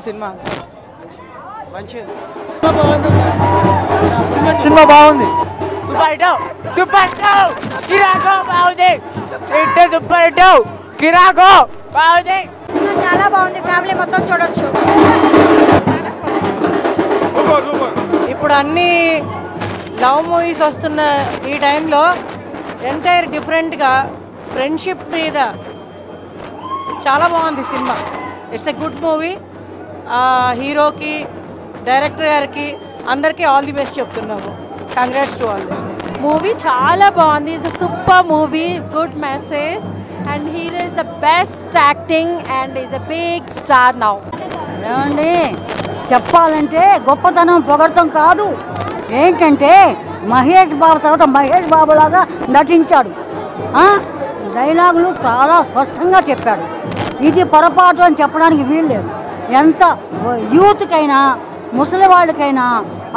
Cinema మంచిది, cinema బాగుంది, super hit, super hit, కిరాకో బాగుంది, హిట్ సూపర్ హిట్, కిరాకో బాగుంది, చాలా బాగుంది, ఫ్యామిలీ మొత్తం చూడొచ్చు. ఇప్పుడు అన్ని లవ్ మూవీస్ వస్తున్న ఈ టైంలో ఎంటైర్ డిఫరెంట్గా ఫ్రెండ్షిప్ మీద చాలా బాగుంది సినిమా. It's a good movie. హీరోకి, డైరెక్టర్ గారికి అందరికీ ఆల్ ది బెస్ట్ చెప్తున్నాము. Congrats to all. మూవీ చాలా బాగుంది. It's a super movie, good message and hero is the best acting and is a big star now. ఏమండి చెప్పాలంటే గొప్పతనం పొగడతాం కాదు, ఏంటంటే మహేష్ బాబు తర్వాత మహేష్ బాబు లాగా నటించాడు. డైలాగులు చాలా స్పష్టంగా చెప్పాడు. ఇది పొరపాటు అని చెప్పడానికి వీల్లేదు. ఎంత యూత్కైనా ముసలి వాళ్ళకైనా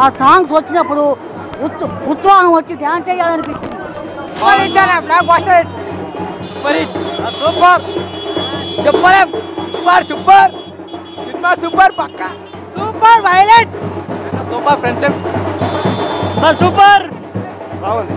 ఆ సాంగ్స్ వచ్చినప్పుడు ఉత్సాహం వచ్చి డ్యాన్స్ చేయాలనిపించింది. సూపర్ సూపర్ సినిమా, సూపర్ పక్క, super violent, super friendship, super బాగుంది.